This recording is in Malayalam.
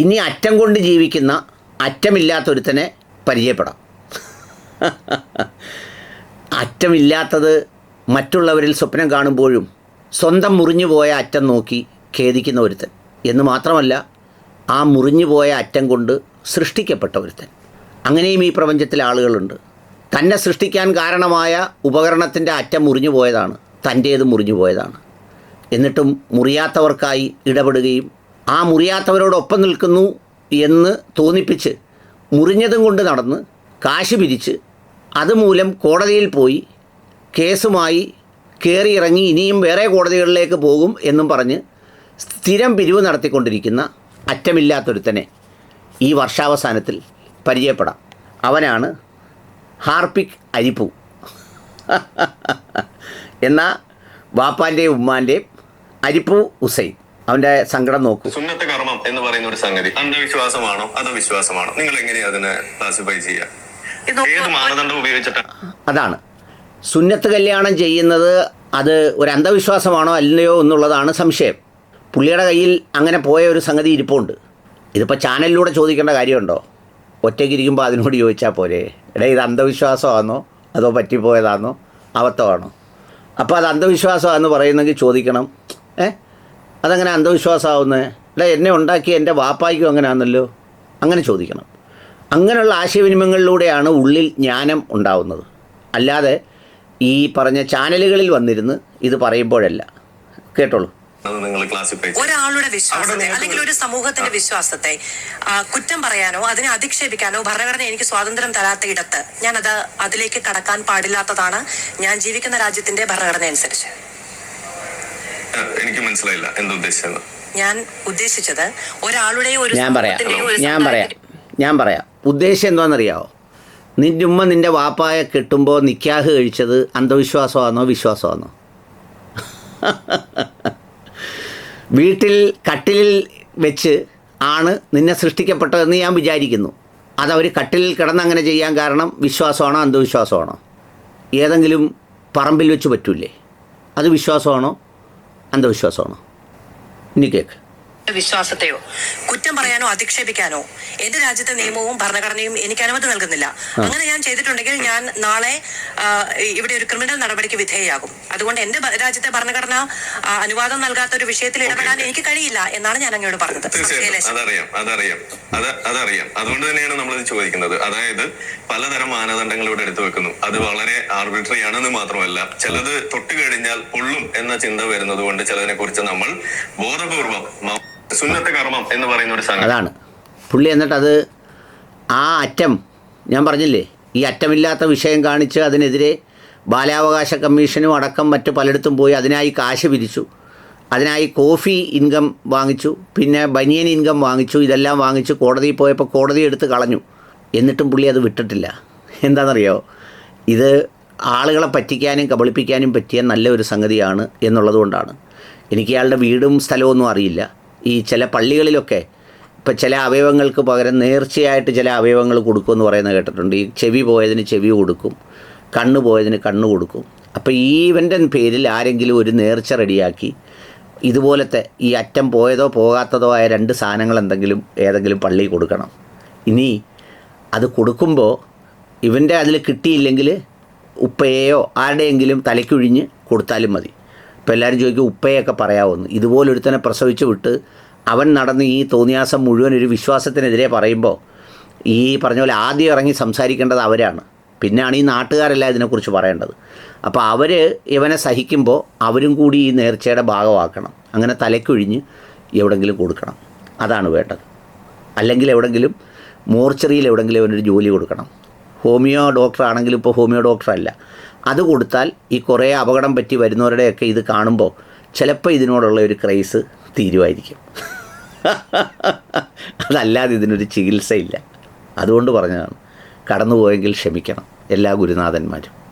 ഇനി അറ്റം കൊണ്ട് ജീവിക്കുന്ന അറ്റമില്ലാത്തൊരുത്തനെ പരിചയപ്പെടാം. അറ്റമില്ലാത്തത് മറ്റുള്ളവരിൽ സ്വപ്നം കാണുമ്പോഴും സ്വന്തം മുറിഞ്ഞു പോയ അറ്റം നോക്കി ഖേദിക്കുന്ന ഒരുത്തൻ എന്ന് മാത്രമല്ല, ആ മുറിഞ്ഞു പോയ അറ്റം കൊണ്ട് സൃഷ്ടിക്കപ്പെട്ട ഒരുത്തൻ. അങ്ങനെയും ഈ പ്രപഞ്ചത്തിൽ ആളുകളുണ്ട്. തന്നെ സൃഷ്ടിക്കാൻ കാരണമായ ഉപകരണത്തിൻ്റെ അറ്റം മുറിഞ്ഞു പോയതാണ്, തൻ്റേത് മുറിഞ്ഞു പോയതാണ്. എന്നിട്ടും മുറിയാത്തവർക്കായി ഇടപെടുകയും ആ മുറിയാത്തവരോടൊപ്പം നിൽക്കുന്നു എന്ന് തോന്നിപ്പിച്ച് മുറിഞ്ഞതും കൊണ്ട് നടന്ന് കാശ് പിരിച്ച് അതുമൂലം കോടതിയിൽ പോയി കേസുമായി കയറിയിറങ്ങി ഇനിയും വേറെ കോടതികളിലേക്ക് പോകും എന്നും പറഞ്ഞ് സ്ഥിരം പിരിവ് നടത്തിക്കൊണ്ടിരിക്കുന്ന അറ്റമില്ലാത്തൊരുത്തനെ ഈ വർഷാവസാനത്തിൽ പരിചയപ്പെടാം. അവനാണ് ഹാർപ്പിക് അരിപ്പൂ എന്ന വാപ്പാൻ്റെയും ഉമ്മാൻ്റെയും അരിപ്പൂ ഹുസൈൻ. അവൻ്റെ സങ്കടം നോക്കൂ. സുന്നത്ത് കർമ്മം എന്ന് പറയുന്ന ഒരു സംഗതി അന്ധവിശ്വാസമാണോ അതോ വിശ്വാസമാണോ? നിങ്ങൾ എങ്ങനെയാണ് അതിനെ ക്ലാസിഫൈ ചെയ്യുക? ഏത് മാനദണ്ഡം ഉപയോഗിച്ചിട്ടാണ്? അതാണ് സുന്നത്ത് കല്യാണം ചെയ്യുന്നത്. അത് ഒരു അന്ധവിശ്വാസമാണോ അല്ലയോ എന്നുള്ളതാണ് സംശയം. പുള്ളിയുടെ കയ്യിൽ അങ്ങനെ പോയ ഒരു സംഗതി ഇരിപ്പുണ്ട്. ഇതിപ്പോൾ ചാനലിലൂടെ ചോദിക്കേണ്ട കാര്യമുണ്ടോ? ഒറ്റയ്ക്കിരിക്കുമ്പോൾ അതിനോട് ചോദിച്ചാൽ പോരെ, എടാ ഇത് അന്ധവിശ്വാസമാണോ അതോ പറ്റിപ്പോയതാണോ അബദ്ധമാണോ? അപ്പോൾ അത് അന്ധവിശ്വാസമാണെന്ന് പറയുന്നെങ്കിൽ ചോദിക്കണം, അതങ്ങനെ അന്ധവിശ്വാസമാവുന്നത്? എടാ എന്നെ ഉണ്ടാക്കി എൻ്റെ വാപ്പായ്ക്കും അങ്ങനെ ആണല്ലോ, അങ്ങനെ ചോദിക്കണം. അങ്ങനെയുള്ള ആശയവിനിമയങ്ങളിലൂടെയാണ് ഉള്ളിൽ ജ്ഞാനം ഉണ്ടാവുന്നത്. അല്ലാതെ ഈ പറഞ്ഞ ചാനലുകളിൽ വന്നിരുന്ന് ഇത് പറയുമ്പോഴല്ല. കേട്ടോളൂ. ഒരാളുടെ വിശ്വാസത്തെ അല്ലെങ്കിൽ ഒരു സമൂഹത്തിന്റെ വിശ്വാസത്തെ കുറ്റം പറയാനോ അതിനെ അധിക്ഷേപിക്കാനോ ഭരണഘടന എനിക്ക് സ്വാതന്ത്ര്യം തരാത്ത ഇടത്ത് ഞാനത് അതിലേക്ക് കടക്കാൻ പാടില്ലാത്തതാണ് ഞാൻ ജീവിക്കുന്ന രാജ്യത്തിന്റെ ഭരണഘടന അനുസരിച്ച്. എനിക്ക് മനസ്സിലായില്ല എന്താ ഉദ്ദേശിച്ചത്. ഞാൻ ഉദ്ദേശിച്ചത് ഒരാളുടെ ഒരു ഞാൻ പറയാം ഉദ്ദേശം എന്താണെന്നറിയാവോ? നിൻ്റെ ഉമ്മ നിൻ്റെ വാപ്പായെ കെട്ടുമ്പോൾ നിക്കാഹ് കഴിച്ചത് അന്ധവിശ്വാസമാണോ വിശ്വാസമാണോ? വീട്ടിൽ കട്ടിലിൽ വെച്ച് ആണ് നിന്നെ സൃഷ്ടിക്കപ്പെട്ടതെന്ന് ഞാൻ വിചാരിക്കുന്നു. അതവർ കട്ടിലിൽ കിടന്നങ്ങനെ ചെയ്യാൻ കാരണം വിശ്വാസമാണോ അന്ധവിശ്വാസമാണോ? ഏതെങ്കിലും പറമ്പിൽ വെച്ച് പറ്റൂലേ? അത് വിശ്വാസമാണോ അന്ധവിശ്വാസമാണോ? ഇനി കേൾക്ക്. വിശ്വാസത്തെയോ കുറ്റം പറയാനോ അധിക്ഷേപിക്കാനോ എന്റെ രാജ്യത്തെ നിയമവും ഭരണഘടനയും എനിക്ക് അനുമതി നൽകുന്നില്ല. അങ്ങനെ ഞാൻ ചെയ്തിട്ടുണ്ടെങ്കിൽ ഞാൻ നാളെ ഇവിടെ ഒരു ക്രിമിനൽ നടപടിക്ക് വിധേയയാകും. അതുകൊണ്ട് എന്റെ രാജ്യത്തെ ഭരണഘടന അനുവാദം നൽകാത്ത ഒരു വിഷയത്തിൽ ഇടപെടാൻ എനിക്ക് കഴിയില്ല എന്നാണ് ഞാൻ അങ്ങോട്ട് പറഞ്ഞത്. അതറിയാം. അതുകൊണ്ട് തന്നെയാണ് നമ്മളിത് ചോദിക്കുന്നത്. അതായത് പലതരം മാനദണ്ഡങ്ങൾ ഇവിടെ എടുത്തു വെക്കുന്നു. അത് വളരെ ആർബിട്രറി ആണെന്ന് മാത്രമല്ല, ചിലത് തൊട്ട് കഴിഞ്ഞാൽ പൊള്ളും എന്ന ചിന്ത വരുന്നത് കൊണ്ട് ചിലതിനെ കുറിച്ച് നമ്മൾ ബോധപൂർവം സുന്നത്ത് കർമ്മം എന്ന് പറയുന്ന ഒരു സംഗതി. അതാണ് പുള്ളി. എന്നിട്ടത് ആ അറ്റം ഞാൻ പറഞ്ഞില്ലേ, ഈ അറ്റമില്ലാത്ത വിഷയം കാണിച്ച് അതിനെതിരെ ബാലാവകാശ കമ്മീഷനും അടക്കം മറ്റു പലയിടത്തും പോയി അതിനായി കാശ് പിരിച്ചു, അതിനായി കോഫി ഇൻകം വാങ്ങിച്ചു, പിന്നെ ബനിയൻ ഇൻകം വാങ്ങിച്ചു. ഇതെല്ലാം വാങ്ങിച്ച് കോടതിയിൽ പോയപ്പോൾ കോടതി എടുത്ത് കളഞ്ഞു. എന്നിട്ടും പുള്ളി അത് വിട്ടിട്ടില്ല. എന്താണെന്നറിയോ? ഇത് ആളുകളെ പറ്റിക്കാനും കബളിപ്പിക്കാനും പറ്റിയ നല്ലൊരു സംഗതിയാണ് എന്നുള്ളത് കൊണ്ടാണ്. എനിക്ക് അയാളുടെ വീടും സ്ഥലമൊന്നും അറിയില്ല. ഈ ചില പള്ളികളിലൊക്കെ ഇപ്പം ചില അവയവങ്ങൾക്ക് പകരം നേർച്ചയായിട്ട് ചില അവയവങ്ങൾ കൊടുക്കുമെന്ന് പറയുന്നത് കേട്ടിട്ടുണ്ട്. ഈ ചെവി പോയതിന് ചെവി കൊടുക്കും, കണ്ണ് പോയതിന് കണ്ണ് കൊടുക്കും. അപ്പോൾ ഈ ഇവൻ്റെ പേരിൽ ആരെങ്കിലും ഒരു നേർച്ച റെഡിയാക്കി ഇതുപോലത്തെ ഈ അറ്റം പോയതോ പോകാത്തതോ ആയ 2 സാധനങ്ങൾ ഏതെങ്കിലും പള്ളിയിൽ കൊടുക്കണം. ഇനി അത് കൊടുക്കുമ്പോൾ ഇവൻ്റെ അതിൽ കിട്ടിയില്ലെങ്കിൽ ഉപ്പയെയോ ആരുടെയെങ്കിലും തലയ്ക്കൊഴിഞ്ഞ് കൊടുത്താലും മതി. ഇപ്പോൾ എല്ലാവരും ചോദിക്കും ഉപ്പയൊക്കെ പറയാമെന്ന്. ഇതുപോലൊരുത്തനെ പ്രസവിച്ച് വിട്ട് അവൻ നടന്ന് ഈ തോന്നിയാസം മുഴുവൻ ഒരു വിശ്വാസത്തിനെതിരെ പറയുമ്പോൾ ഈ പറഞ്ഞ പോലെ ആദ്യം ഇറങ്ങി സംസാരിക്കേണ്ടത് അവരാണ്. പിന്നെയാണ് ഈ നാട്ടുകാരെല്ലാം ഇതിനെക്കുറിച്ച് പറയേണ്ടത്. അപ്പോൾ അവർ ഇവനെ സഹിക്കുമ്പോൾ അവരും കൂടി ഈ നേർച്ചയുടെ ഭാഗമാക്കണം. അങ്ങനെ തലയ്ക്കൊഴിഞ്ഞ് എവിടെങ്കിലും കൊടുക്കണം. അതാണ് വേണ്ടത്. അല്ലെങ്കിൽ എവിടെങ്കിലും മോർച്ചറിയിൽ എവിടെങ്കിലും അവനൊരു ജോലി കൊടുക്കണം. ഹോമിയോ ഡോക്ടർ ആണെങ്കിലും ഇപ്പോൾ ഹോമിയോ ഡോക്ടറല്ല. അത് കൊടുത്താൽ ഈ കുറേ അപകടം പറ്റി വരുന്നവരുടെയൊക്കെ ഇത് കാണുമ്പോൾ ചിലപ്പോൾ ഇതിനോടുള്ള ഒരു ക്രൈസ് തീരുമായിരിക്കും. അതല്ലാതെ ഇതിനൊരു ചികിത്സയില്ല. അതുകൊണ്ട് പറഞ്ഞതാണ്. കടന്നുപോയെങ്കിൽ ക്ഷമിക്കണം എല്ലാ ഗുരുനാഥന്മാരും.